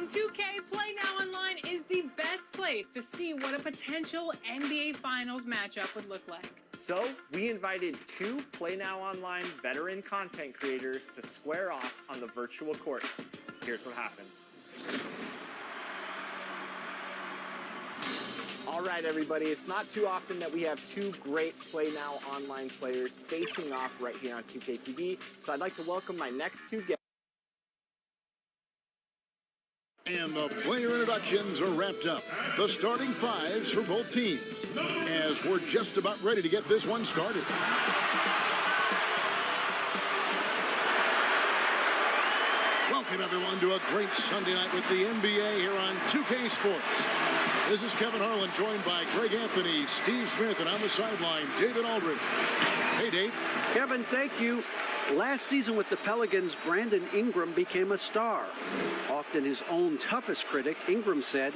In 2K, Play Now Online is the best place to see what a potential NBA Finals matchup would look like. So, we invited 2 Play Now Online veteran content creators to square off on the virtual courts. Here's what happened. All right, everybody, it's not too often that we have 2 great Play Now Online players facing off right here on 2K TV. So I'd like to welcome my next 2 guests. And the player introductions are wrapped up. The starting 5s for both teams, as we're just about ready to get this one started. Welcome, everyone, to a great Sunday night with the NBA here on 2K Sports. This is Kevin Harlan, joined by Greg Anthony, Steve Smith, and on the sideline, David Aldridge. Hey, Dave. Kevin, thank you. Last season with the Pelicans, Brandon Ingram became a star. Often his own toughest critic, Ingram said,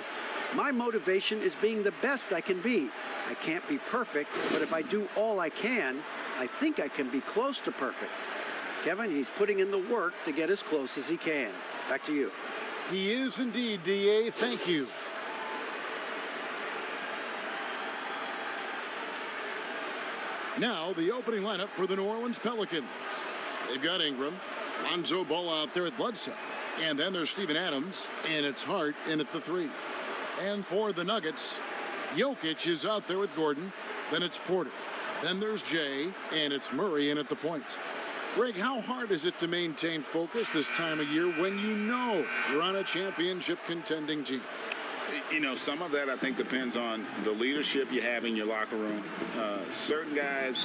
"My motivation is being the best I can be. I can't be perfect, but if I do all I can, I think I can be close to perfect." Kevin, he's putting in the work to get as close as he can. Back to you. He is indeed, DA. Thank you. Now, the opening lineup for the New Orleans Pelicans. They've got Ingram, Lonzo Ball out there at Bledsoe. And then there's Steven Adams, and it's Hart in at the 3. And for the Nuggets, Jokic is out there with Gordon. Then it's Porter. Then there's Jay, and it's Murray in at the point. Greg, how hard is it to maintain focus this time of year when you know you're on a championship contending team? You know, some of that I think depends on the leadership you have in your locker room. Certain guys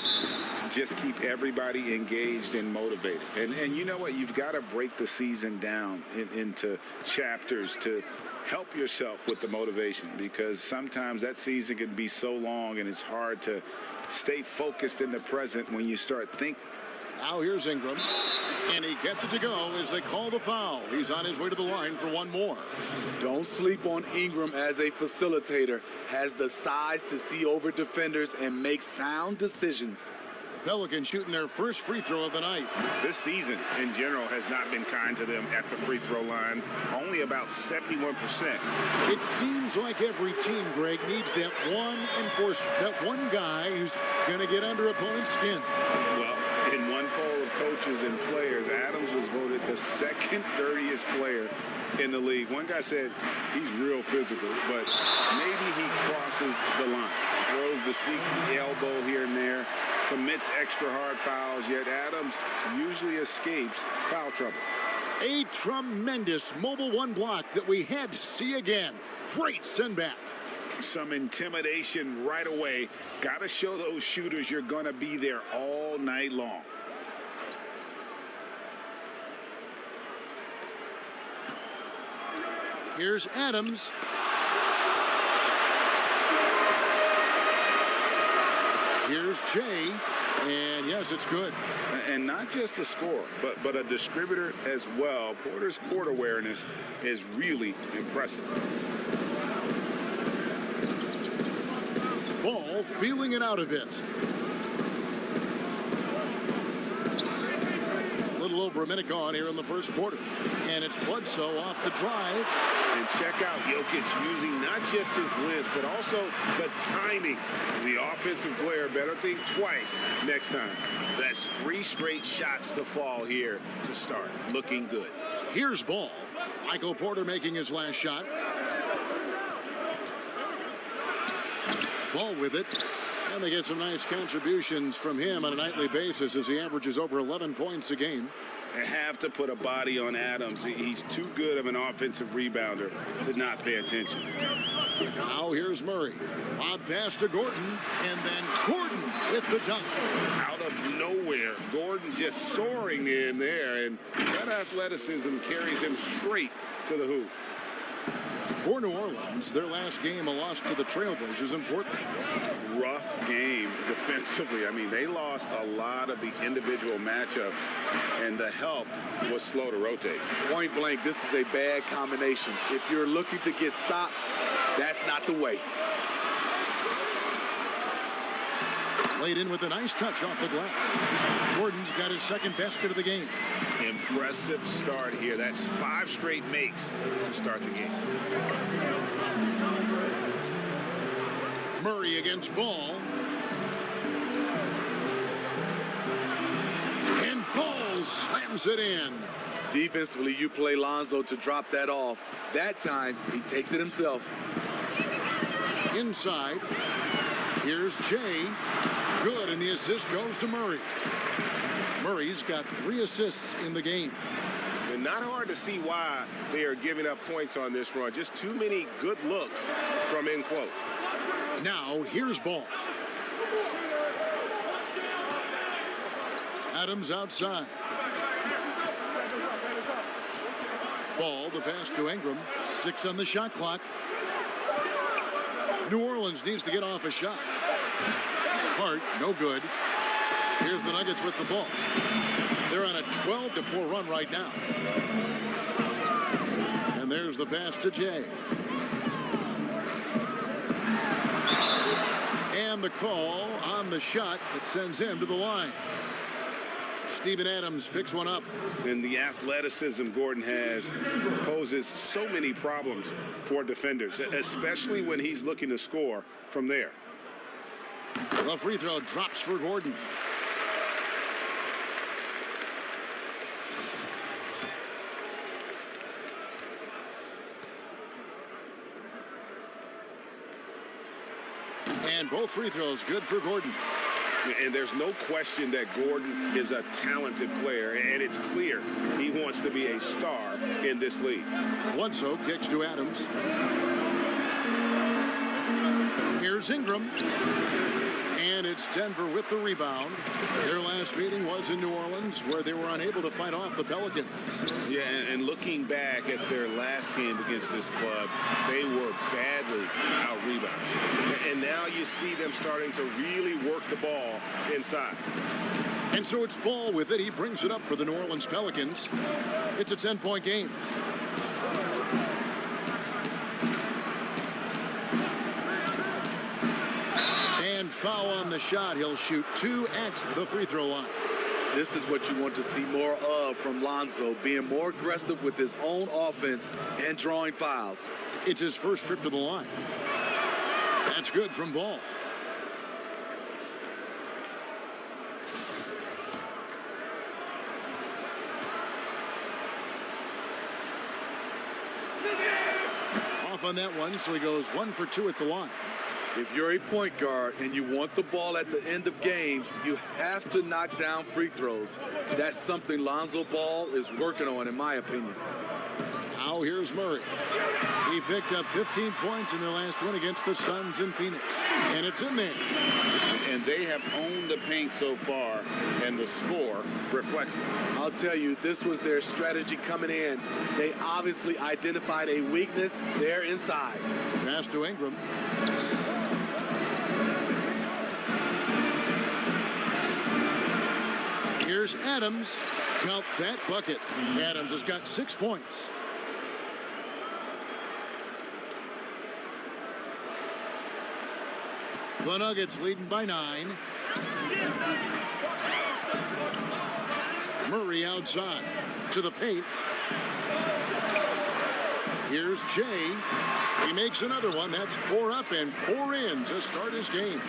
just keep everybody engaged and motivated. And you know what? You've got to break the season down into chapters to help yourself with the motivation, because sometimes that season can be so long and it's hard to stay focused in the present when you start thinking. Now here's Ingram, and he gets it to go as they call the foul. He's on his way to the line for one more. Don't sleep on Ingram as a facilitator. Has the size to see over defenders and make sound decisions. The Pelicans shooting their first free throw of the night. This season, in general, has not been kind to them at the free throw line. Only about 71%. It seems like every team, Greg, needs that one enforcer, that one guy who's going to get under opponent's skin. Well, in one poll of coaches and players, Adams was voted the second dirtiest player in the league. One guy said he's real physical, but maybe he crosses the line. Throws the sneaky elbow here and there, commits extra hard fouls, yet Adams usually escapes foul trouble. A tremendous mobile one block that we had to see again. Great send back. Some intimidation right away. Got to show those shooters you're going to be there all night long. Here's Adams. Here's Jay. And yes, it's good. And not just a scorer, but a distributor as well. Porter's court awareness is really impressive. Ball feeling it out a bit. A little over a minute gone here in the first quarter. And it's Bledsoe off the drive. And check out Jokic using not just his length, but also the timing. The offensive player better think twice next time. That's 3 straight shots to fall here to start. Looking good. Here's Ball. Michael Porter making his last shot. Ball with it. And they get some nice contributions from him on a nightly basis as he averages over 11 points a game. They have to put a body on Adams. He's too good of an offensive rebounder to not pay attention. Now here's Murray. Lob pass to Gordon. And then Gordon with the dunk. Out of nowhere, Gordon just soaring in there. And that athleticism carries him straight to the hoop. For New Orleans, their last game, a loss to the Trailblazers in Portland. Rough game defensively. I mean, they lost a lot of the individual matchups, and the help was slow to rotate. Point blank, this is a bad combination. If you're looking to get stops, that's not the way. Laid in with a nice touch off the glass. Gordon's got his second basket of the game. impressive start here. That's 5 straight makes to start the game. Murray against Ball. And Ball slams it in. Defensively, you play Lonzo to drop that off. That time, he takes it himself. Inside. Here's Jay. Good, and the assist goes to Murray. Murray's got 3 assists in the game. And not hard to see why they are giving up points on this run. Just too many good looks from in close. Now, here's Ball. Adams outside. Ball, the pass to Ingram. 6 on the shot clock. New Orleans needs to get off a shot. Hart, no good. Here's the Nuggets with the ball. They're on a 12-4 run right now. And there's the pass to Jay. And the call on the shot that sends him to the line. Steven Adams picks one up. And the athleticism Gordon has poses so many problems for defenders, especially when he's looking to score from there. The free throw drops for Gordon. And both free throws good for Gordon. And there's no question that Gordon is a talented player, and it's clear he wants to be a star in this league. Bledsoe kicks to Adams. Here's Ingram. And it's Denver with the rebound. Their last meeting was in New Orleans, where they were unable to fight off the Pelicans. Yeah, and looking back at their last game against this club, they were badly out-rebounded. And now you see them starting to really work the ball inside. And so it's Ball with it. He brings it up for the New Orleans Pelicans. It's a 10-point game. And foul on the shot. He'll shoot 2 at the free throw line. This is what you want to see more of from Lonzo, being more aggressive with his own offense and drawing fouls. It's his first trip to the line. That's good from Ball. Off on that one, so he goes 1 for 2 at the line. If you're a point guard and you want the ball at the end of games, you have to knock down free throws. That's something Lonzo Ball is working on, in my opinion. Now here's Murray. He picked up 15 points in their last win against the Suns in Phoenix. And it's in there. And they have owned the paint so far, and the score reflects it. I'll tell you, this was their strategy coming in. They obviously identified a weakness there inside. Pass to Ingram. Here's Adams. Count that bucket. Adams has got 6 points. The Nuggets leading by 9. Murray outside to the paint. Here's Jay. He makes another one. That's 4 up and 4 in to start his game.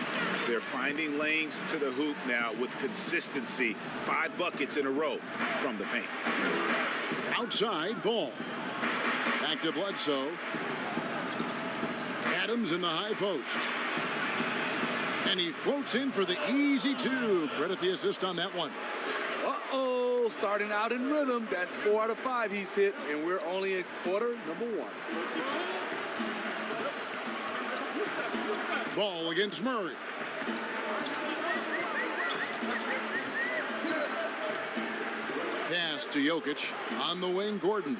They're finding lanes to the hoop now with consistency. 5 buckets in a row from the paint. Outside, Ball. Back to Bledsoe. Adams in the high post. And he floats in for the easy 2. Credit the assist on that one. Uh-oh, starting out in rhythm. That's 4 out of 5 he's hit, and we're only in quarter number 1. Ball against Murray. Pass to Jokic. On the wing, Gordon.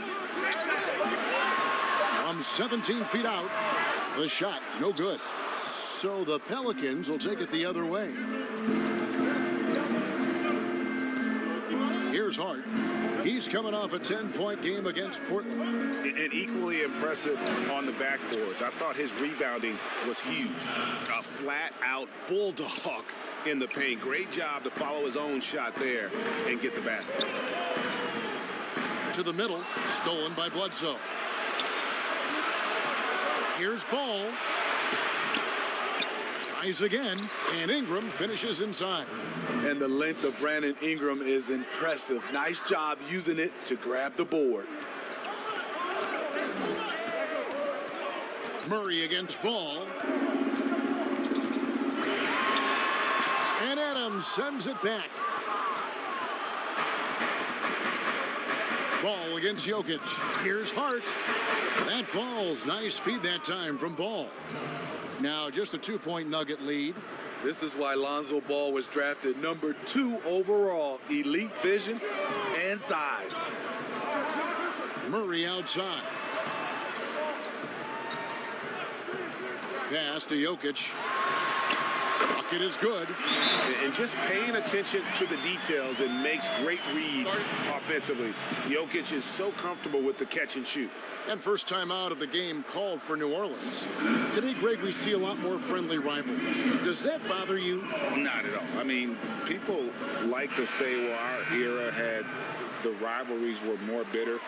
From 17 feet out, the shot, no good. So the Pelicans will take it the other way. Here's Hart. He's coming off a 10-point game against Portland. And equally impressive on the backboards. I thought his rebounding was huge. A flat-out bulldog in the paint. Great job to follow his own shot there and get the basket. To the middle, stolen by Bledsoe. Here's Ball. Tries again, and Ingram finishes inside. And the length of Brandon Ingram is impressive. Nice job using it to grab the board. Murray against Ball. And Adams sends it back. Ball against Jokic. Here's Hart. That falls. Nice feed that time from Ball. Now just a 2-point Nugget lead. This is why Lonzo Ball was drafted number 2 overall. Elite vision and size. Murray outside. Pass to Jokic. Bucket is good. And just paying attention to the details and makes great reads offensively. Jokic is so comfortable with the catch and shoot. And first time out of the game called for New Orleans. Today, Greg, we see a lot more friendly rivalries. Does that bother you? Not at all. I mean, people like to say, well, our era had the rivalries were more bitter.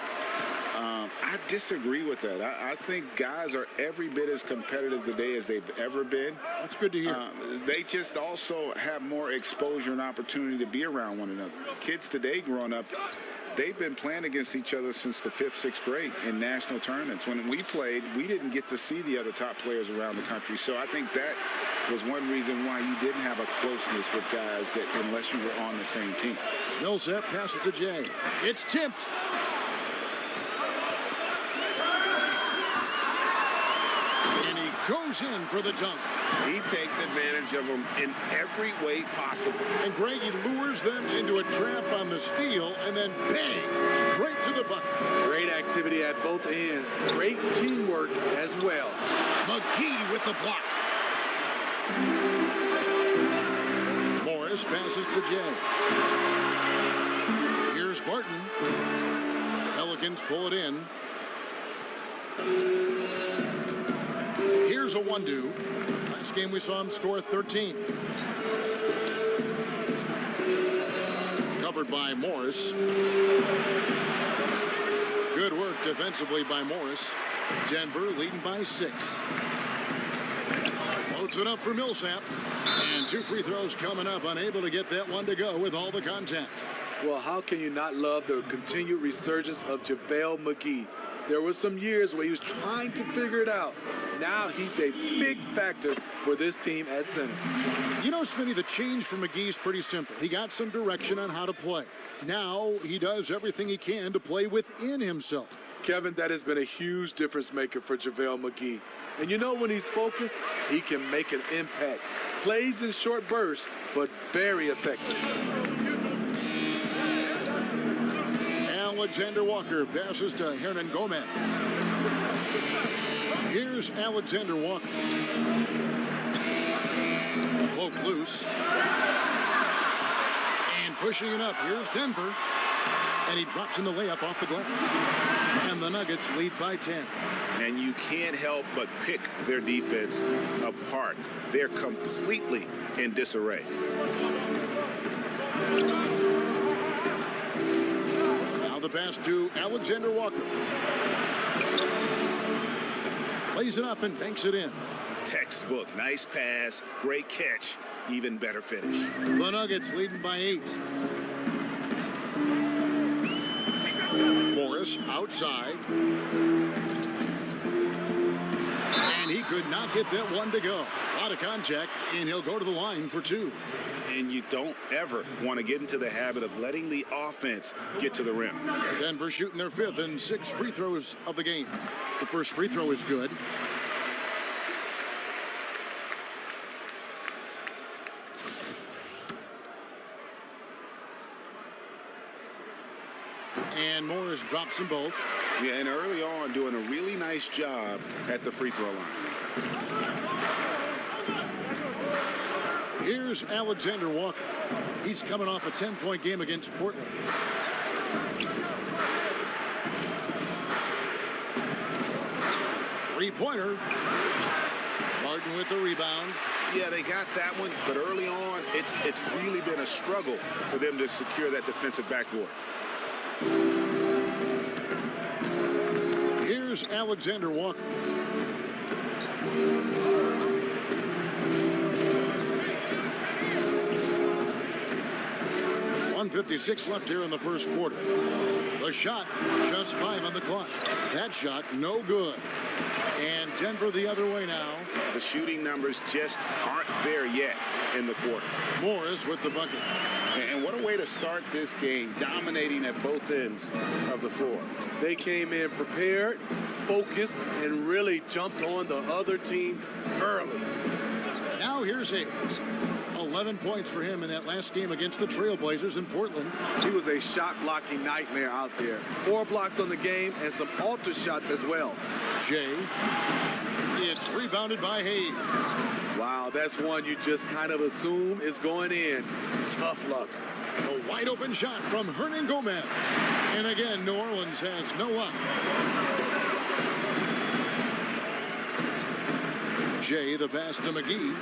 I disagree with that. I think guys are every bit as competitive today as they've ever been. That's good to hear. They just also have more exposure and opportunity to be around one another. Kids today growing up, they've been playing against each other since the 5th, 6th grade in national tournaments. When we played, we didn't get to see the other top players around the country. So I think that was one reason why you didn't have a closeness with guys that unless you were on the same team. Millsap passes to Jay. It's tipped. And he goes in for the dunk. He takes advantage of them in every way possible. And Greg, he lures them into a trap on the steal, and then bang, straight to the bucket. Great activity at both ends. Great teamwork as well. McGee with the block. Morris passes to Jay. Here's Barton. Pelicans pull it in. Here's a one-do. Last game we saw him score 13. Covered by Morris. Good work defensively by Morris. Denver leading by 6. Loads it up for Millsap. And 2 free throws coming up. Unable to get that one to go with all the contact. Well, how can you not love the continued resurgence of JaVale McGee? There were some years where he was trying to figure it out. Now he's a big factor for this team at center. You know, Smitty, the change for McGee is pretty simple. He got some direction on how to play. Now he does everything he can to play within himself. Kevin, that has been a huge difference maker for JaVale McGee. And you know when he's focused, he can make an impact. Plays in short bursts, but very effective. Alexander Walker passes to Hernan Gomez. Here's Alexander Walker. Poke loose. And pushing it up. Here's Denver. And he drops in the layup off the glass. And the Nuggets lead by 10. And you can't help but pick their defense apart. They're completely in disarray. Now the pass to Alexander Walker. Plays it up and banks it in. Textbook. Nice pass. Great catch. Even better finish. The Nuggets leading by 8. Morris outside. And he could not get that one to go. A lot of contact, and he'll go to the line for 2. And you don't ever want to get into the habit of letting the offense get to the rim. Denver shooting their 5th and 6th free throws of the game. The first free throw is good. And Morris drops them both. Yeah, and early on doing a really nice job at the free throw line. Here's Alexander Walker. He's coming off a 10-point game against Portland. Three-pointer. Martin with the rebound. Yeah, they got that one, but early on, it's really been a struggle for them to secure that defensive backboard. Here's Alexander Walker. 1:56 left here in the first quarter. The shot, just 5 on the clock. That shot, no good. And Denver the other way now. The shooting numbers just aren't there yet in the quarter. Morris with the bucket. And what a way to start this game, dominating at both ends of the floor. They came in prepared, focused, and really jumped on the other team early. Now here's Hayes. 11 points for him in that last game against the Trailblazers in Portland. He was a shot-blocking nightmare out there. 4 blocks on the game and some alter shots as well. Jay. It's rebounded by Hayes. Wow, that's one you just kind of assume is going in. Tough luck. A wide open shot from Hernan Gomez. And again, New Orleans has no up. Jay, the pass to McGee.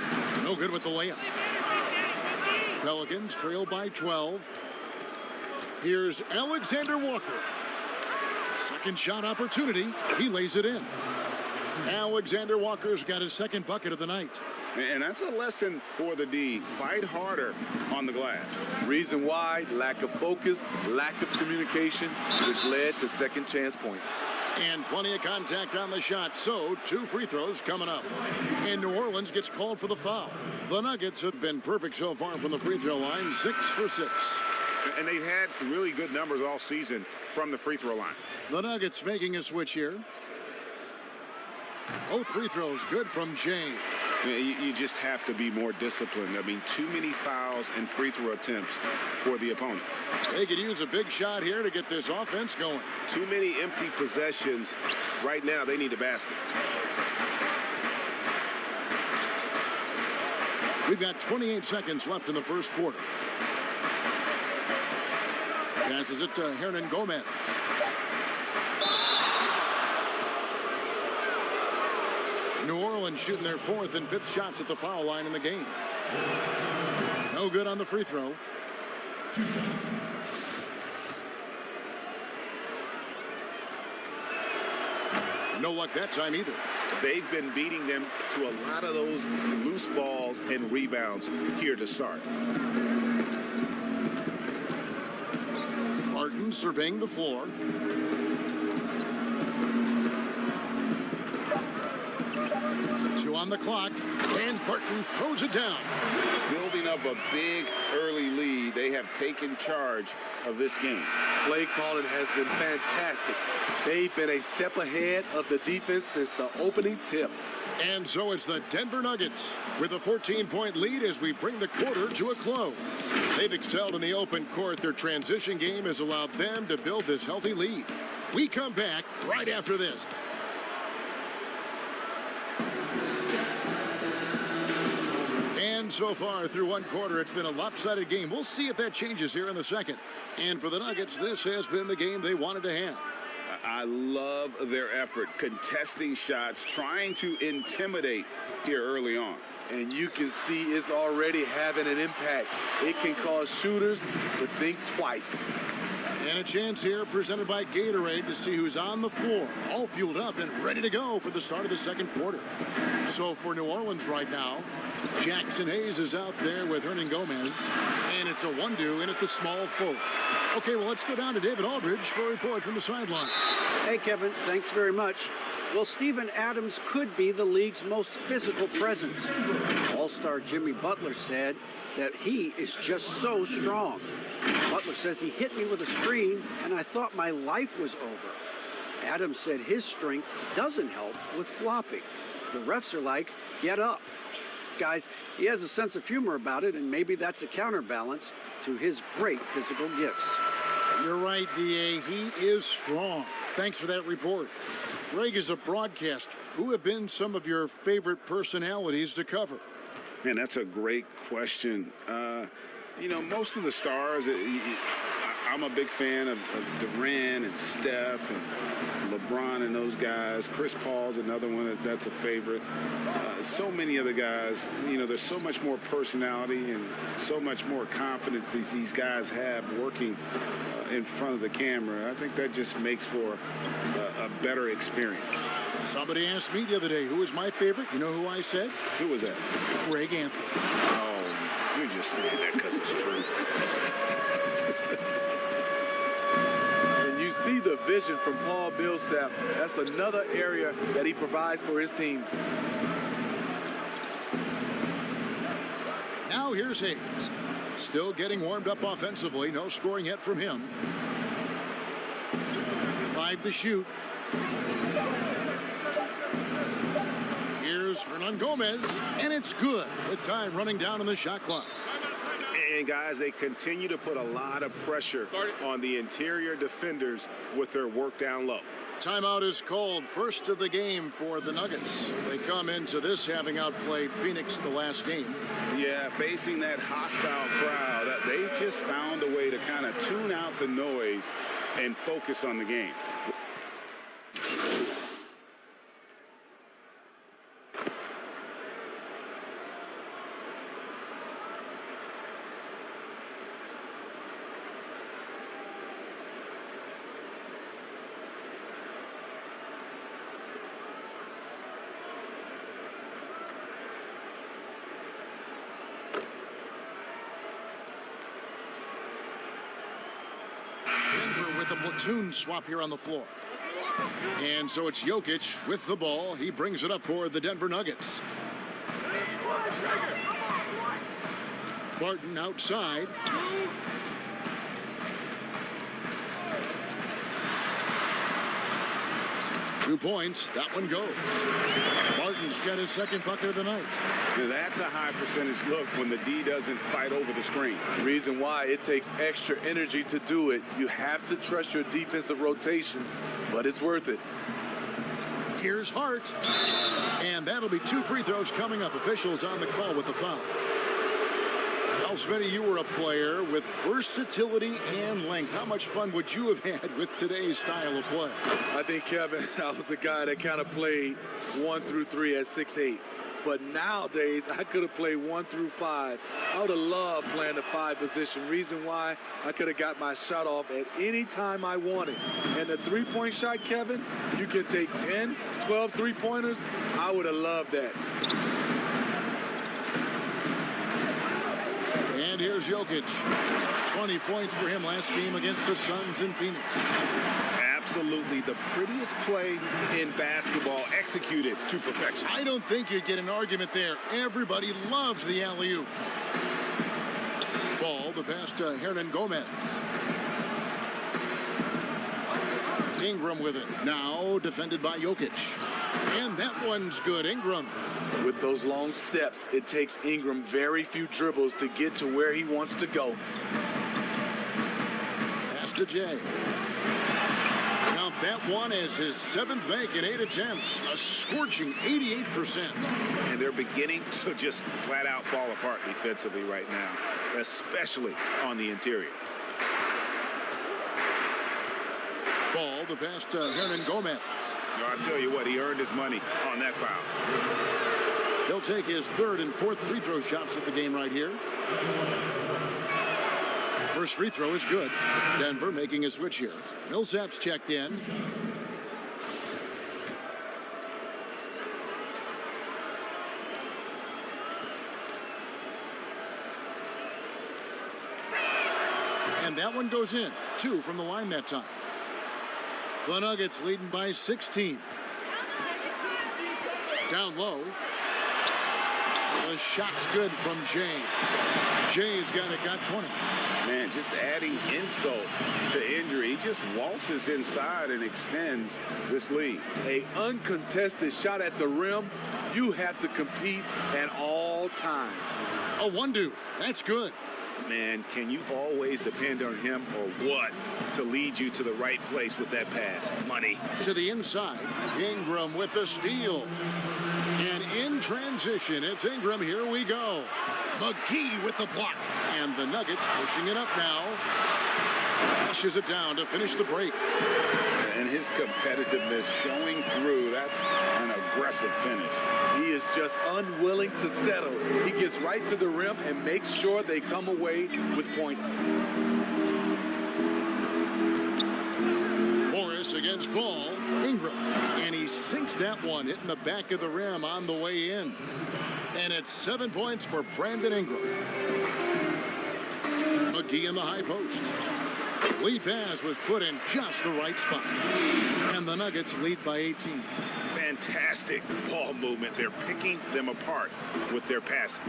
No good with the layup. Pelicans trail by 12. Here's Alexander Walker. Second shot opportunity. He lays it in. Alexander Walker's got his second bucket of the night. And that's a lesson for the D. Fight harder on the glass. Reason why, lack of focus, lack of communication, which led to second chance points. And plenty of contact on the shot, so 2 free throws coming up. And New Orleans gets called for the foul. The Nuggets have been perfect so far from the free throw line, 6 for 6. And they've had really good numbers all season from the free throw line. The Nuggets making a switch here. Both free throws good from Jay. You just have to be more disciplined. I mean, too many fouls and free throw attempts for the opponent. They could use a big shot here to get this offense going. Too many empty possessions. Right now, they need a basket. We've got 28 seconds left in the first quarter. Passes it to Hernan Gomez. New Orleans shooting their 4th and 5th shots at the foul line in the game. No good on the free throw. No luck that time either. They've been beating them to a lot of those loose balls and rebounds here to start. Martin surveying the floor. On the clock, and Barton throws it down. Building up a big early lead, they have taken charge of this game. Play calling has been fantastic. They've been a step ahead of the defense since the opening tip. And so it's the Denver Nuggets with a 14-point lead as we bring the quarter to a close. They've excelled in the open court. Their transition game has allowed them to build this healthy lead. We come back right after this. And so far through one quarter, it's been a lopsided game. We'll see if that changes here in the second. And for the Nuggets, this has been the game they wanted to have. I love their effort, contesting shots, trying to intimidate here early on. And you can see it's already having an impact. It can cause shooters to think twice. And a chance here presented by Gatorade to see who's on the floor, all fueled up and ready to go for the start of the second quarter. So for New Orleans right now, Jackson Hayes is out there with Hernan Gomez, and it's a 1-2 in at the small forward. Okay, well, let's go down to David Aldridge for a report from the sideline. Hey, Kevin, thanks very much. Well, Steven Adams could be the league's most physical presence. All-star Jimmy Butler said that he is just so strong. Butler says he hit me with a screen, and I thought my life was over. Adams said his strength doesn't help with flopping. The refs are like, get up. Guys, he has a sense of humor about it, and maybe that's a counterbalance to his great physical gifts. You're right, D.A. He is strong. Thanks for that report. Greg is a broadcaster. Who have been some of your favorite personalities to cover? Man, that's a great question. You know, most of the stars, I'm a big fan of Durant and Steph and LeBron and those guys. Chris Paul's another one that's a favorite. So many other guys, you know, there's so much more personality and so much more confidence these guys have working in front of the camera. I think that just makes for a better experience. Somebody asked me the other day, who was my favorite? You know who I said? Who was that? Greg Anthony. Oh, you're just saying that because it's true. And you see the vision from Paul Millsap. That's another area that he provides for his teams. Now here's Hayes. Still getting warmed up offensively. No scoring yet from him. 5 to shoot. Here's Hernan Gomez, and it's good with time running down on the shot clock. And guys, they continue to put a lot of pressure on the interior defenders with their work down low. Timeout is called. First of the game for the Nuggets. They come into this having outplayed Phoenix the last game. Yeah, facing that hostile crowd, they've just found a way to kind of tune out the noise and focus on the game. With a platoon swap here on the floor. And so it's Jokic with the ball. He brings it up for the Denver Nuggets. Barton outside. Two points. That one goes. Barton's got his second bucket of the night. Now that's a high percentage look when the D doesn't fight over the screen. Reason why it takes extra energy to do it. You have to trust your defensive rotations, but it's worth it. Here's Hart. And that'll be 2 free throws coming up. Officials on the call with the foul. Well, Smitty, you were a player with versatility and length. How much fun would you have had with today's style of play? I think, Kevin, I was a guy that kind of played 1 through 3 at 6'8". But nowadays, I could have played 1 through 5. I would have loved playing the 5 position. Reason why, I could have got my shot off at any time I wanted. And the three-point shot, Kevin, you can take 10, 12 three-pointers. I would have loved that. And here's Jokic. 20 points for him last game against the Suns in Phoenix. Absolutely the prettiest play in basketball, executed to perfection. I don't think you'd get an argument there. Everybody loves the alley-oop. Ball, the pass to Hernan Gomez. Ingram with it. Now defended by Jokic. And that one's good. Ingram. With those long steps, it takes Ingram very few dribbles to get to where he wants to go. Pass to Jay. Count that one as his 7th make in 8 attempts. A scorching 88%. And they're beginning to just flat out fall apart defensively right now, especially on the interior. Ball, the pass to Hernan Gomez. I'll tell you what, he earned his money on that foul. He'll take his 3rd and 4th free throw shots at the game right here. First free throw is good. Denver making a switch here. Millsap's checked in. And that one goes in. 2 from the line that time. The Nuggets leading by 16. Down low. The shot's good from Jay. Jay's got 20. Man, just adding insult to injury. He just waltzes inside and extends this lead. A uncontested shot at the rim, you have to compete at all times. A 1-2. That's good. Man, can you always depend on him or what to lead you to the right place with that pass? Money. To the inside. Ingram with the steal. And in transition, it's Ingram. Here we go. McGee with the block. And the Nuggets pushing it up now. Pushes it down to finish the break. And his competitiveness showing through. That's an aggressive finish. He is just unwilling to settle. He gets right to the rim and makes sure they come away with points. Morris against Ball. Ingram. And he sinks that one, hitting the back of the rim on the way in. And it's 7 points for Brandon Ingram. McGee in the high post. Lead pass was put in just the right spot. And the Nuggets lead by 18. Fantastic ball movement. They're picking them apart with their passing.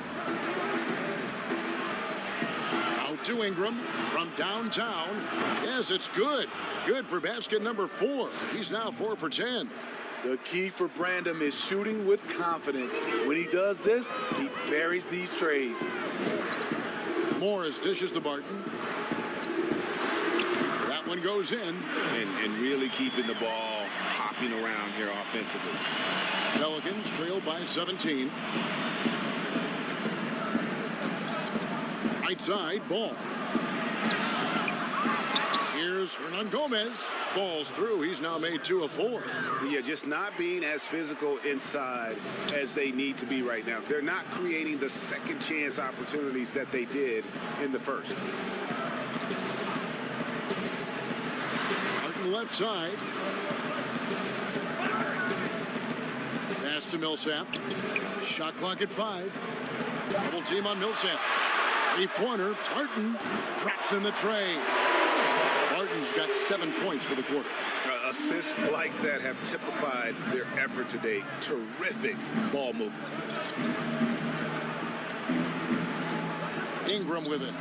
Out to Ingram from downtown. Yes, it's good. Good for basket number 4. He's now 4 for 10. The key for Brandon is shooting with confidence. When he does this, he buries these trays. Morris dishes to Barton. That one goes in. And really keeping the ball hopping around here offensively. Pelicans trail by 17. Right side, Ball. Here's Hernan Gomez. Falls through. He's now made 2 of 4. Yeah, just not being as physical inside as they need to be right now. They're not creating the second chance opportunities that they did in the first. Martin left side. Pass to Millsap. Shot clock at 5. Double team on Millsap. 3-pointer. Barton drops in the tray. Barton's got 7 points for the quarter. Assists like that have typified their effort today. Terrific ball movement. Ingram with it.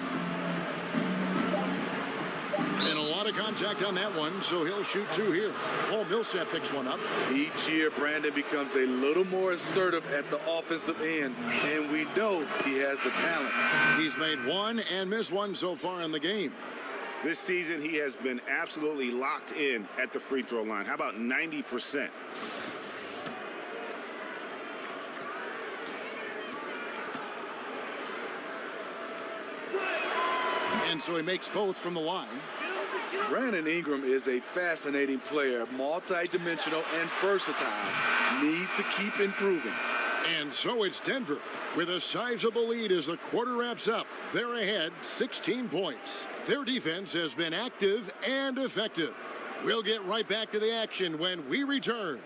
And a lot of contact on that one, so he'll shoot 2 here. Paul Millsap picks one up. Each year, Brandon becomes a little more assertive at the offensive end, and we know he has the talent. He's made 1 and missed 1 so far in the game. This season, he has been absolutely locked in at the free throw line. How about 90%? And so he makes both from the line. Brandon Ingram is a fascinating player, multi-dimensional and versatile. Needs to keep improving. And so it's Denver with a sizable lead as the quarter wraps up. They're ahead 16 points. Their defense has been active and effective. We'll get right back to the action when we return.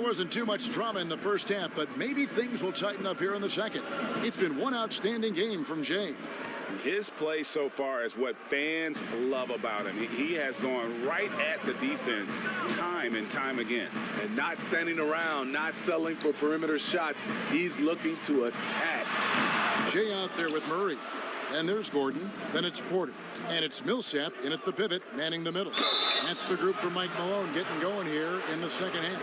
Wasn't too much drama in the first half, but maybe things will tighten up here in the second. It's been one outstanding game from Jay. His play so far is what fans love about him. He has gone right at the defense time and time again. And not standing around, not settling for perimeter shots. He's looking to attack. Jay out there with Murray. And there's Gordon. Then it's Porter. And it's Millsap in at the pivot, manning the middle. That's the group for Mike Malone getting going here in the second half.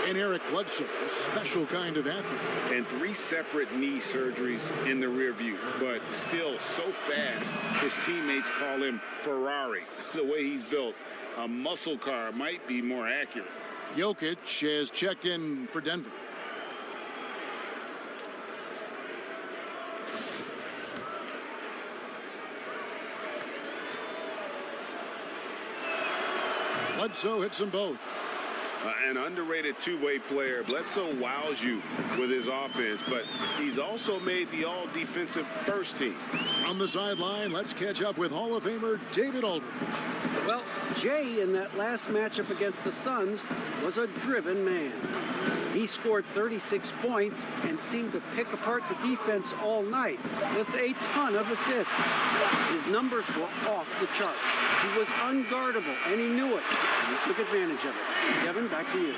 And Eric Bledsoe, a special kind of athlete. And 3 separate knee surgeries in the rear view, but still so fast, his teammates call him Ferrari. The way he's built, a muscle car might be more accurate. Jokic has checked in for Denver. Bledsoe hits them both. An underrated two-way player. Bledsoe wows you with his offense, but he's also made the all-defensive first team. On the sideline, let's catch up with Hall of Famer David Aldridge. Well, Jay in that last matchup against the Suns was a driven man. He scored 36 points and seemed to pick apart the defense all night with a ton of assists. His numbers were off the charts. He was unguardable, and he knew it. And he took advantage of it. Kevin, back to you.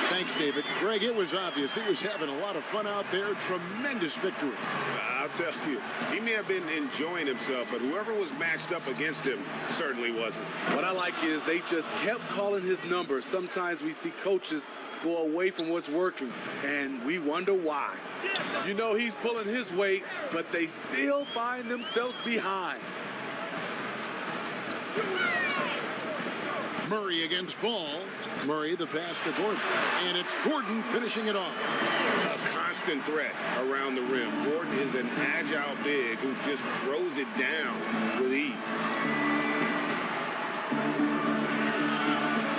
Thanks, David. Greg, it was obvious. He was having a lot of fun out there. Tremendous victory. I'll tell you, he may have been enjoying himself, but whoever was matched up against him certainly wasn't. What I like is they just kept calling his number. Sometimes we see coaches go away from what's working, and we wonder why. You know he's pulling his weight, but they still find themselves behind. Murray against Ball. Murray the pass to Gordon. And it's Gordon finishing it off. A constant threat around the rim. Gordon is an agile big who just throws it down with ease.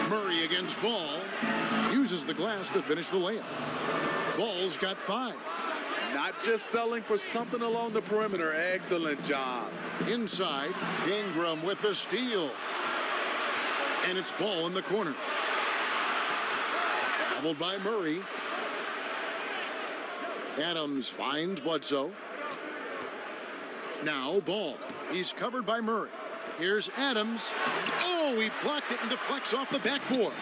Murray against Ball. Uses the glass to finish the layup. Ball's got 5. Not just selling for something along the perimeter. Excellent job. Inside, Ingram with the steal. And it's Ball in the corner. Doubled by Murray. Adams finds Bledsoe. Now Ball. He's covered by Murray. Here's Adams. And oh, he blocked it and deflects off the backboard.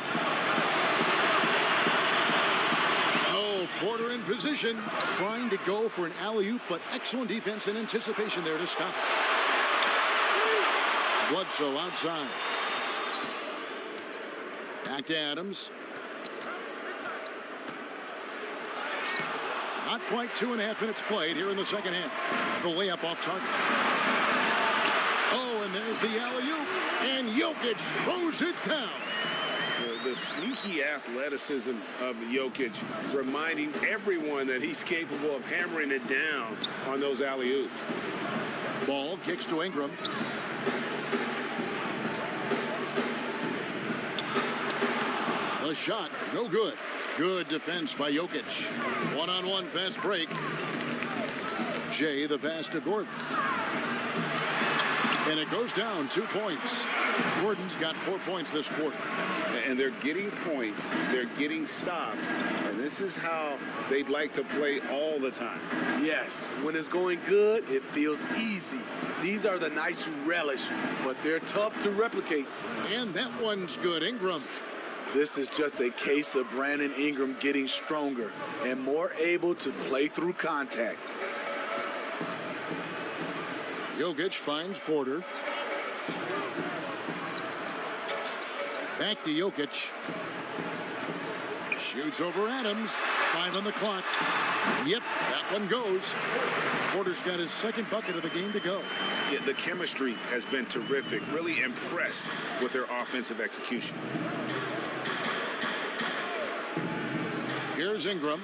Oh, Porter in position. Trying to go for an alley-oop, but excellent defense and anticipation there to stop it. Bledsoe outside. Back to Adams. Not quite 2.5 minutes played here in the second half. The layup off target. Oh, and there's the alley-oop. And Jokic throws it down. The sneaky athleticism of Jokic, reminding everyone that he's capable of hammering it down on those alley-oops. Ball kicks to Ingram. The shot, no good. Good defense by Jokic. One-on-one fast break. Jay the pass to Gordon. And it goes down 2 points. Gordon's got 4 points this quarter. And they're getting points. They're getting stops. And this is how they'd like to play all the time. Yes, when it's going good, it feels easy. These are the nights you relish, but they're tough to replicate. And that one's good, Ingram. This is just a case of Brandon Ingram getting stronger and more able to play through contact. Jokic finds Porter. Back to Jokic. Shoots over Adams. 5 on the clock. Yep, that one goes. Porter's got his second bucket of the game to go. Yeah, the chemistry has been terrific. Really impressed with their offensive execution. Here's Ingram.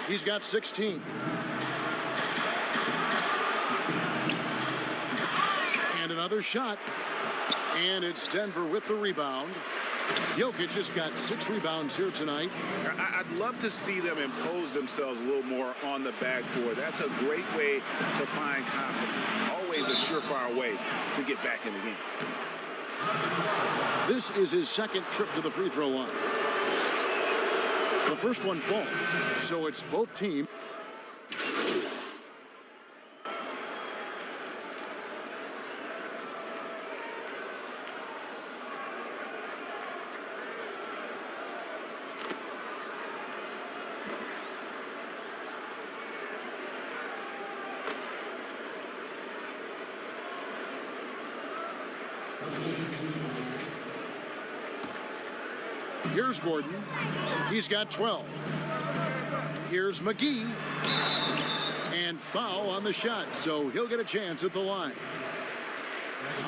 He's got 16. And another shot. And it's Denver with the rebound. Jokic has got 6 rebounds here tonight. I'd love to see them impose themselves a little more on the backboard. That's a great way to find confidence. Always a surefire way to get back in the game. This is his second trip to the free throw line. The first one falls, so it's both teams. Here's Gordon. He's got 12. Here's McGee. And foul on the shot, so he'll get a chance at the line.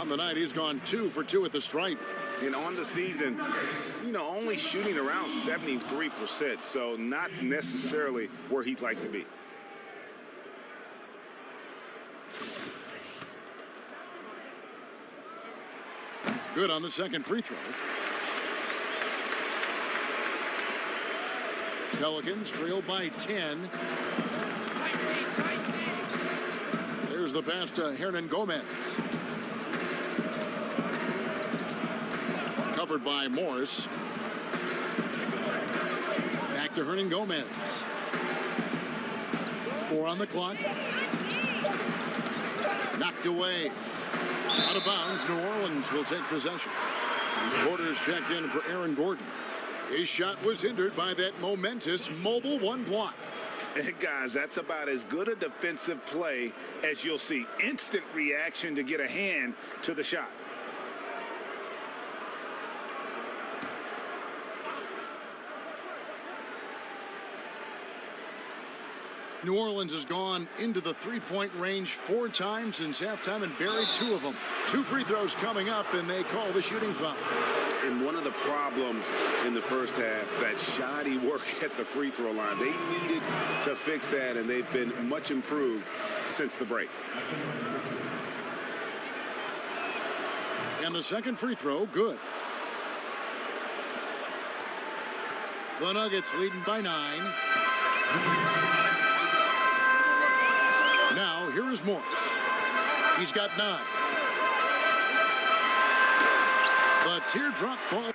On the night, he's gone 2 for 2 at the stripe. And on the season, only shooting around 73%, so not necessarily where he'd like to be. Good on the second free throw. Pelicans trail by 10. There's the pass to Hernan Gomez. Covered by Morris. Back to Hernan Gomez. 4 on the clock. Knocked away. Out of bounds, New Orleans will take possession. Porter's checked in for Aaron Gordon. His shot was hindered by that momentous mobile 1 block. And guys, that's about as good a defensive play as you'll see. Instant reaction to get a hand to the shot. New Orleans has gone into the three-point range 4 times since halftime and buried 2 of them. 2 free throws coming up, and they call the shooting foul. And one of the problems in the first half, that shoddy work at the free throw line. They needed to fix that, and they've been much improved since the break. And the second free throw, good. The Nuggets leading by 9. Now, here is Morris. He's got 9. The teardrop fall.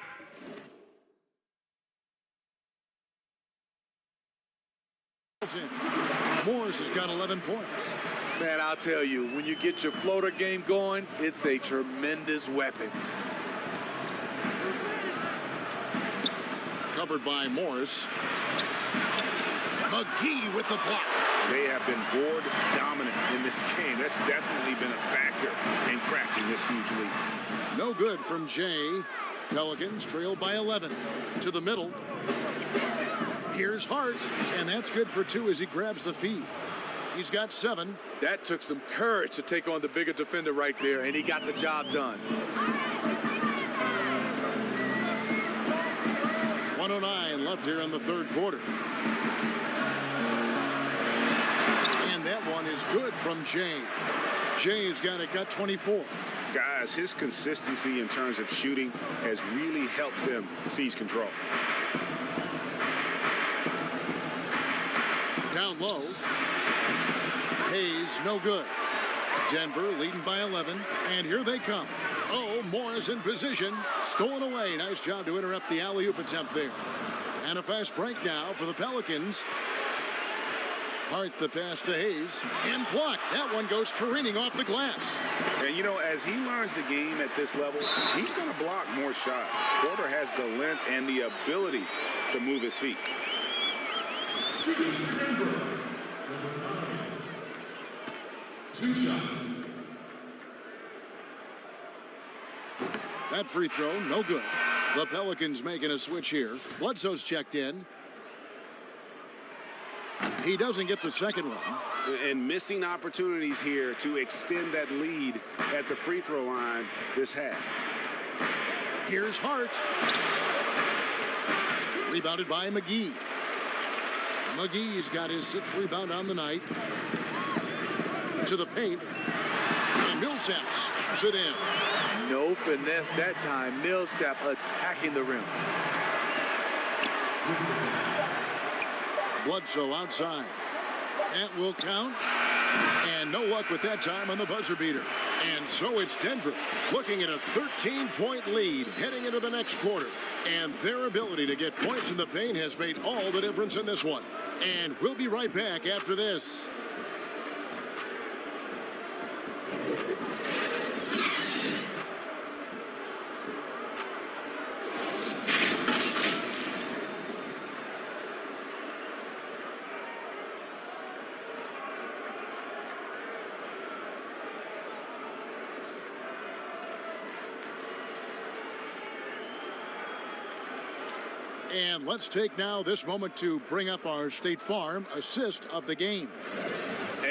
Morris has got 11 points. Man, I'll tell you, when you get your floater game going, it's a tremendous weapon. Covered by Morris. McGee with the block. They have been board dominant in this game. That's definitely been a factor in crafting this huge lead. No good from Jay. Pelicans trail by 11. To the middle. Here's Hart, and that's good for 2 as he grabs the feed. He's got 7. That took some courage to take on the bigger defender right there, and he got the job done. 109 left here in the third quarter. And that one is good from Jay. Jay's got 24. Guys, his consistency in terms of shooting has really helped them seize control. Down low. Hayes, no good. Denver leading by 11, and here they come. Oh, Morris in position. Stolen away. Nice job to interrupt the alley-oop attempt there. And a fast break now for the Pelicans. Hart the pass to Hayes. And blocked. That one goes careening off the glass. And, you know, as he learns the game at this level, he's going to block more shots. Porter has the length and the ability to move his feet. 2 shots. That free throw, no good. The Pelicans making a switch here. Bledsoe's checked in. He doesn't get the second one. And missing opportunities here to extend that lead at the free throw line this half. Here's Hart. Rebounded by McGee. McGee's got his 6th rebound on the night. To the paint. And Millsap slaps it in. No finesse that time. Millsap attacking the rim. Bledsoe outside. That will count. And no luck with that time on the buzzer beater. And so it's Denver looking at a 13-point lead heading into the next quarter. And their ability to get points in the paint has made all the difference in this one. And we'll be right back after this. And let's take now this moment to bring up our State Farm assist of the game.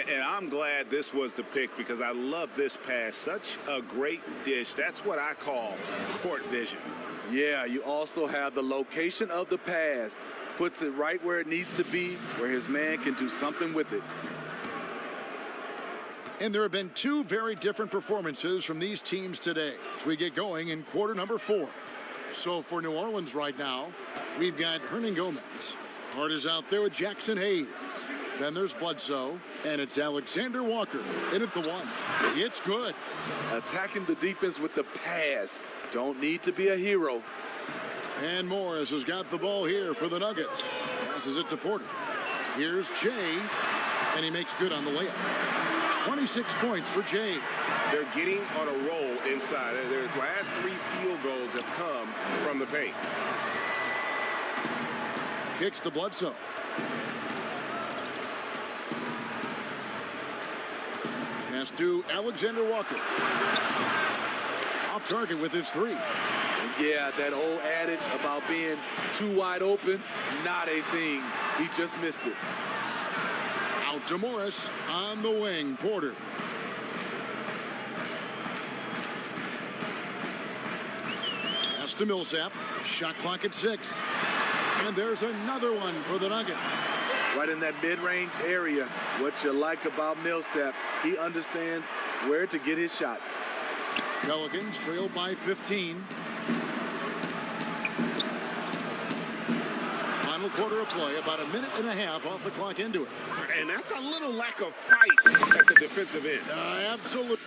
And I'm glad this was the pick because I love this pass. Such a great dish. That's what I call court vision. Yeah, you also have the location of the pass. Puts it right where it needs to be, where his man can do something with it. And there have been 2 very different performances from these teams today as we get going in quarter number 4. So for New Orleans right now, we've got Hernan Gomez. Hart is out there with Jackson Hayes. Then there's Bledsoe, and it's Alexander Walker in at the 1. It's good. Attacking the defense with the pass. Don't need to be a hero. And Morris has got the ball here for the Nuggets. Passes it to Porter. Here's Jay, and he makes good on the layup. 26 points for Jay. They're getting on a roll inside. Their last 3 field goals have come from the paint. Kicks to Bledsoe. Pass to Alexander Walker. Off target with his 3. And yeah, that old adage about being too wide open, not a thing. He just missed it. To Morris on the wing. Porter. Pass to Millsap. Shot clock at 6. And there's another one for the Nuggets. Right in that mid-range area. What you like about Millsap, he understands where to get his shots. Pelicans trail by 15. Final quarter of play, about a minute and a half off the clock into it. And that's a little lack of fight at the defensive end. Absolutely.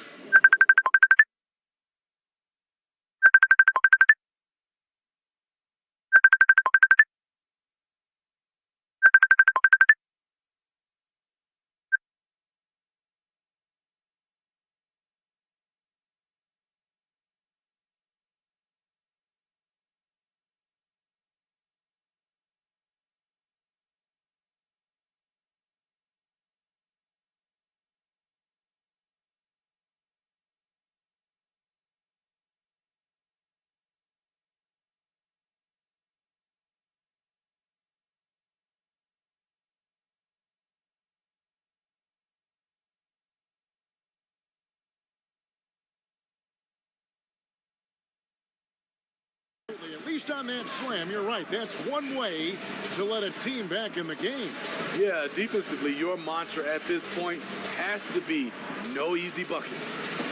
At least on that slam, you're right. That's one way to let a team back in the game. Yeah, defensively, your mantra at this point has to be no easy buckets.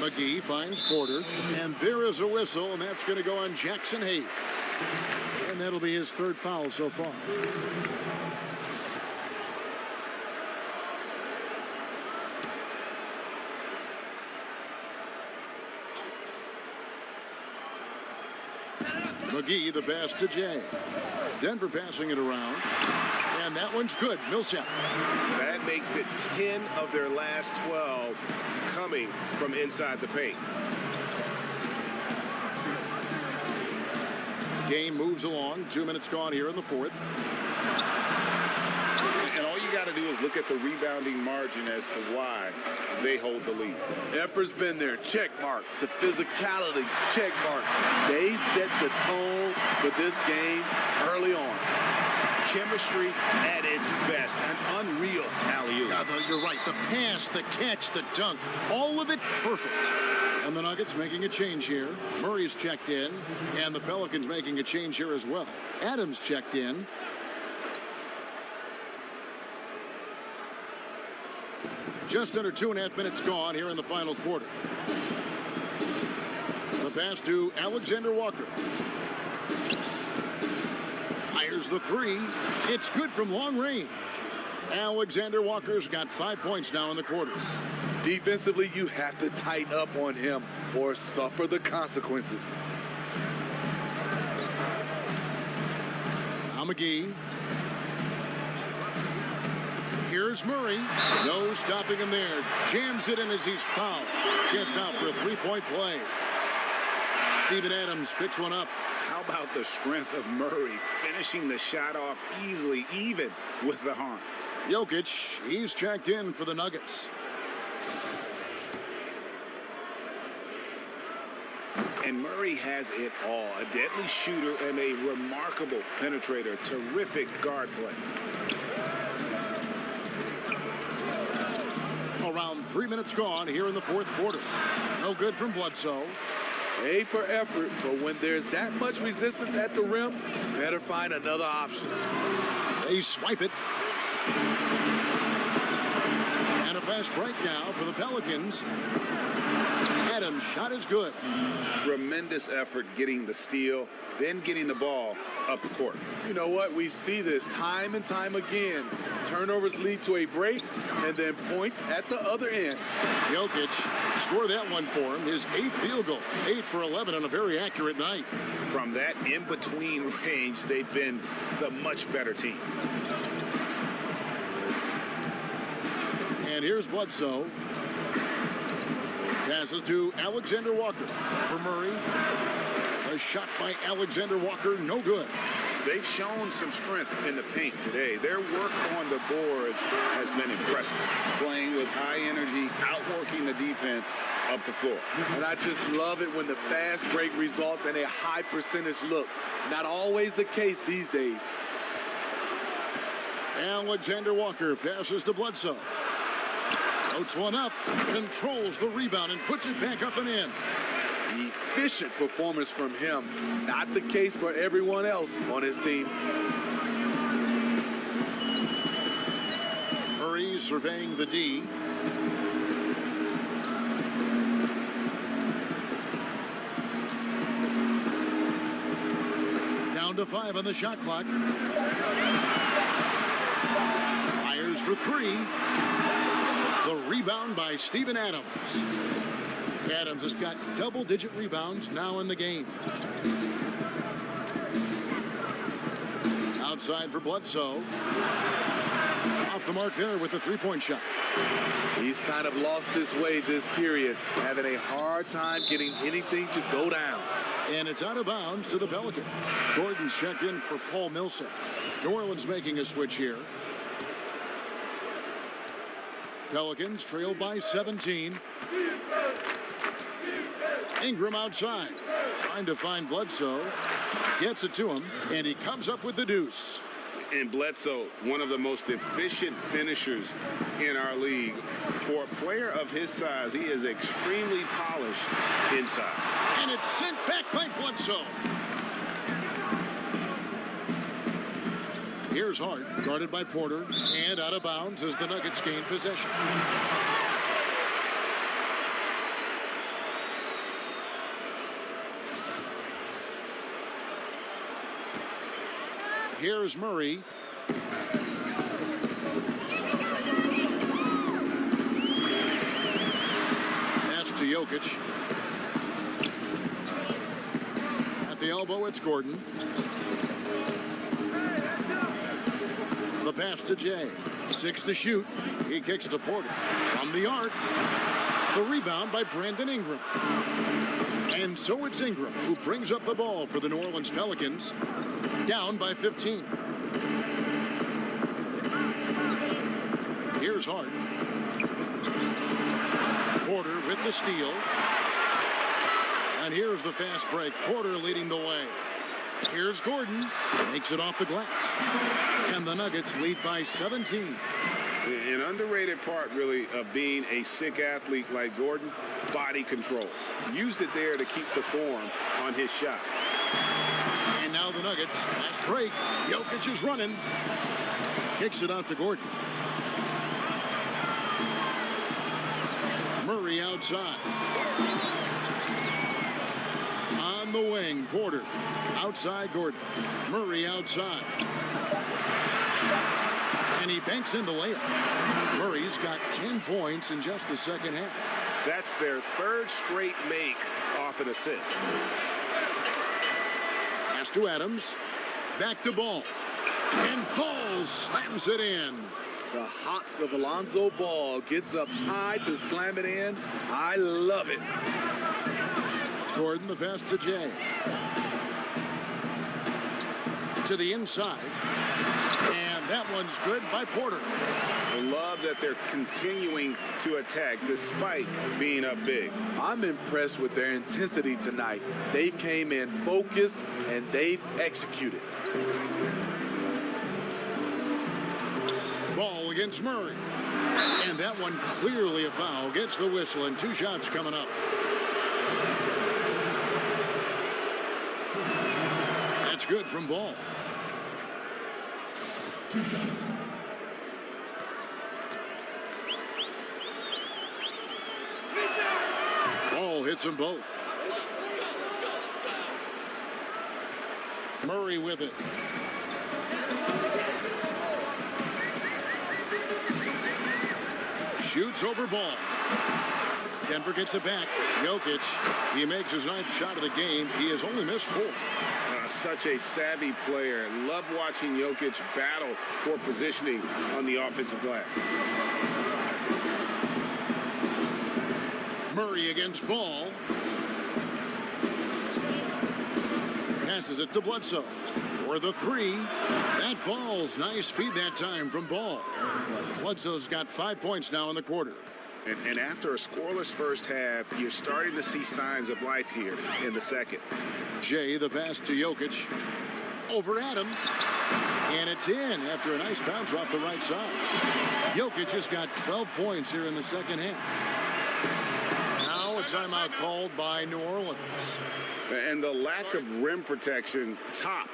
McGee finds Porter, and there is a whistle, and that's going to go on Jackson Hayes. And that'll be his third foul so far. McGee, the pass to Jay. Denver passing it around. And that one's good. Millsap. That makes it 10 of their last 12 coming from inside the paint. Game moves along. 2 minutes gone here in the fourth. And all you got to do is look at the rebounding margin as to why they hold the lead. Effort's been there. Check mark. The physicality. Check mark. They set the tone for this game early on. Chemistry at its best. An unreal alley-oop. Yeah, you're right. The pass, the catch, the dunk. All of it perfect. And the Nuggets making a change here. Murray's checked in. And the Pelicans making a change here as well. Adams checked in. Just under 2.5 minutes gone here in the final quarter. The pass to Alexander Walker. Fires the three. It's good from long range. Alexander Walker's got 5 points now in the quarter. Defensively, you have to tighten up on him or suffer the consequences. Now McGee. Here's Murray. No stopping him there. Jams it in as he's fouled. Chance now for a three-point play. Steven Adams picks one up. How about the strength of Murray finishing the shot off easily, even with the harm? Jokic, he's checked in for the Nuggets. And Murray has it all. A deadly shooter and a remarkable penetrator. Terrific guard play. Around 3 minutes gone here in the fourth quarter. No good from Bledsoe. A for effort, but when there's that much resistance at the rim, better find another option. They swipe it. And a fast break now for the Pelicans. Adams' shot is good. Tremendous effort getting the steal, then getting the ball up the court. You know what? We see this time and time again. Turnovers lead to a break, and then points at the other end. Jokic scored that one for him. His 8th field goal. 8 for 11 on a very accurate night. From that in-between range, they've been the much better team. And here's Bledsoe. Passes to Alexander Walker for Murray. A shot by Alexander Walker, no good. They've shown some strength in the paint today. Their work on the boards has been impressive. Playing with high energy, outworking the defense up the floor. And I just love it when the fast break results in a high percentage look. Not always the case these days. Alexander Walker passes to Bledsoe. Floats one up, controls the rebound, and puts it back up and in. Efficient performance from him. Not the case for everyone else on his team. Murray surveying the D. Down to 5 on the shot clock. Fires for 3. The rebound by Steven Adams. Adams has got double-digit rebounds now in the game. Outside for Bledsoe. Off the mark there with the three-point shot. He's kind of lost his way this period, having a hard time getting anything to go down. And it's out of bounds to the Pelicans. Gordon's checked in for Paul Millsap. New Orleans making a switch here. Pelicans trail by 17. Ingram outside, trying to find Bledsoe. Gets it to him, and he comes up with the deuce. And Bledsoe, one of the most efficient finishers in our league. For a player of his size, he is extremely polished inside. And it's sent back by Bledsoe. Here's Hart, guarded by Porter, and out of bounds as the Nuggets gain possession. Here's Murray. Pass to Jokic. At the elbow, it's Gordon. The pass to Jay. 6 to shoot. He kicks to Porter. From the arc. The rebound by Brandon Ingram. And so it's Ingram who brings up the ball for the New Orleans Pelicans. Down by 15. Here's Hart. Porter with the steal. And here's the fast break. Porter leading the way. Here's Gordon. Makes it off the glass. And the Nuggets lead by 17. An underrated part, really, of being a sick athlete like Gordon, body control. Used it there to keep the form on his shot. And now the Nuggets, fast break. Jokic is running. Kicks it out to Gordon. Murray outside. On the wing, Porter. Outside Gordon. Murray outside. And he banks in the layup. Murray's got 10 points in just the second half. That's their third straight make off an assist. Pass to Adams. Back to Ball. And Ball slams it in. The hops of Alonzo Ball gets up high to slam it in. I love it. Gordon, the pass to Jay. To the inside. And that one's good by Porter. I love that they're continuing to attack despite being up big. I'm impressed with their intensity tonight. They came in focused and they've executed. Ball against Murray. And that one clearly a foul. Gets the whistle and 2 shots coming up. That's good from Ball. 2 shots. Ball hits them both. Murray with it. Shoots over Ball. Denver gets it back. Jokic, he makes his 9th shot of the game. He has only missed 4. Such a savvy player. Love watching Jokic battle for positioning on the offensive glass. Murray against Ball. Passes it to Bledsoe. For the 3. That falls. Nice feed that time from Ball. Bledsoe's got 5 points now in the quarter. And after a scoreless first half, you're starting to see signs of life here in the second. Jay, the pass to Jokic. Over Adams. And it's in after a nice bounce off the right side. Jokic just got 12 points here in the second half. Now a timeout called by New Orleans. And the lack of rim protection, top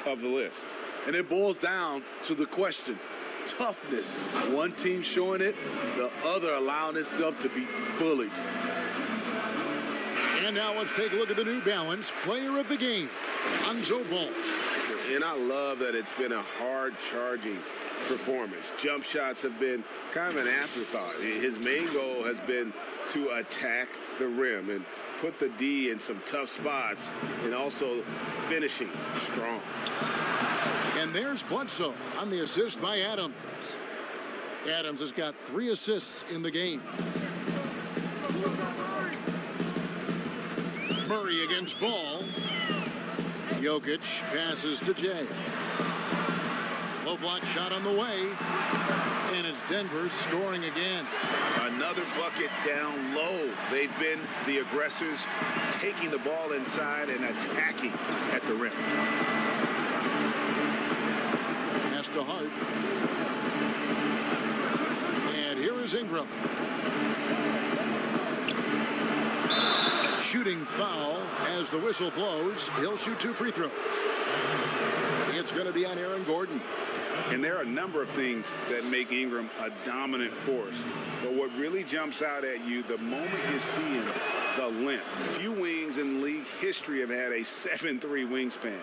of the list. And it boils down to the question, toughness. One team showing it, the other allowing itself to be bullied. And now let's take a look at the New Balance player of the game, Lonzo Ball. And I love that it's been a hard-charging performance. Jump shots have been kind of an afterthought. His main goal has been to attack the rim and put the D in some tough spots, and also finishing strong. And there's Bledsoe on the assist by Adams. Adams has got 3 assists in the game. Murray against Ball. Jokic passes to Jay. Low block shot on the way. And it's Denver scoring again. Another bucket down low. They've been the aggressors, taking the ball inside and attacking at the rim. Pass to Hart. And here is Ingram. Shooting foul as the whistle blows. He'll shoot 2 free throws. It's going to be on Aaron Gordon. And there are a number of things that make Ingram a dominant force. But what really jumps out at you the moment you see him, the length. Few wings in league history have had a 7'3" wingspan.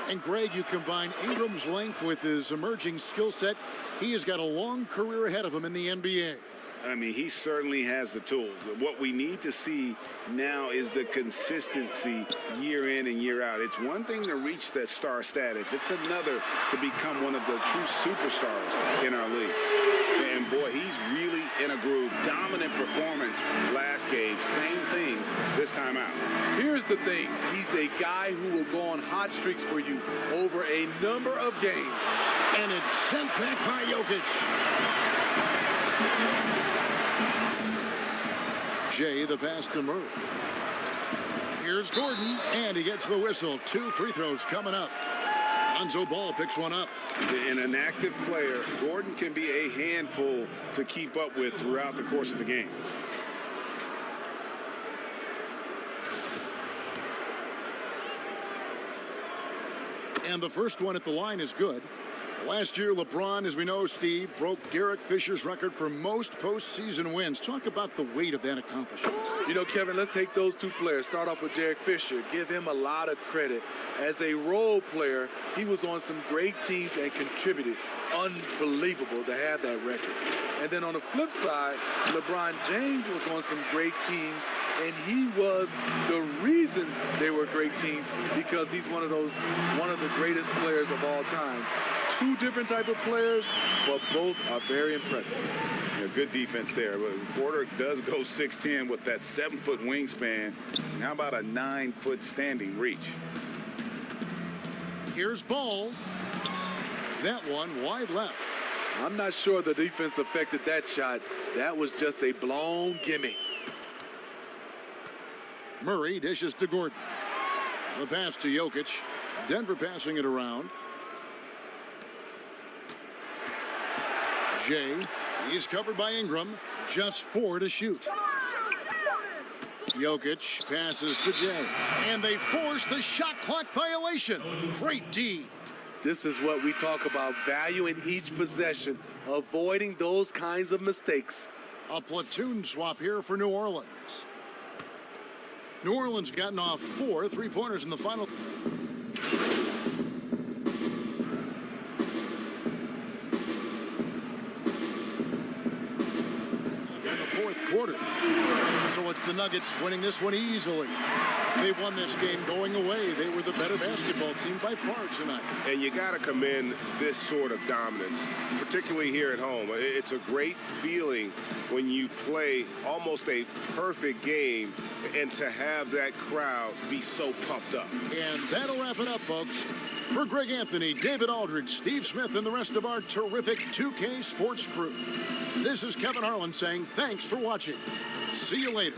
And Greg, you combine Ingram's length with his emerging skill set. He has got a long career ahead of him in the NBA. I mean, he certainly has the tools. What we need to see now is the consistency year in and year out. It's one thing to reach that star status. It's another to become one of the true superstars in our league. And boy, he's really in a groove. Dominant performance last game. Same thing this time out. Here's the thing. He's a guy who will go on hot streaks for you over a number of games. And it's sent back by Jokic. Jay, the pass to Murray. Here's Gordon, and he gets the whistle. 2 free throws coming up. Lonzo Ball picks one up. In an active player, Gordon can be a handful to keep up with throughout the course of the game. And the first one at the line is good. Last year, LeBron, as we know, Steve, broke Derek Fisher's record for most postseason wins. Talk about the weight of that accomplishment. You know, Kevin, let's take those 2 players. Start off with Derek Fisher. Give him a lot of credit. As a role player, he was on some great teams and contributed. Unbelievable to have that record. And then on the flip side, LeBron James was on some great teams, and he was the reason they were great teams because he's one of the greatest players of all time. 2 different type of players, but both are very impressive. Yeah, good defense there. But Porter does go 6'10" with that 7-foot wingspan. And how about a 9-foot standing reach? Here's Ball. That one wide left. I'm not sure the defense affected that shot. That was just a blown gimme. Murray dishes to Gordon. The pass to Jokic. Denver passing it around. Jay, he's covered by Ingram. Just 4 to shoot. Jokic passes to Jay. And they force the shot clock violation. Great D. This is what we talk about, valuing each possession, avoiding those kinds of mistakes. A platoon swap here for New Orleans. New Orleans gotten off 4 3-pointers in the final. In the 4th quarter. So it's the Nuggets winning this one easily. They won this game going away. They were the better basketball team by far tonight. And you got to commend this sort of dominance, particularly here at home. It's a great feeling when you play almost a perfect game and to have that crowd be so pumped up. And that'll wrap it up, folks. For Greg Anthony, David Aldridge, Steve Smith, and the rest of our terrific 2K Sports crew, this is Kevin Harlan saying thanks for watching. See you later.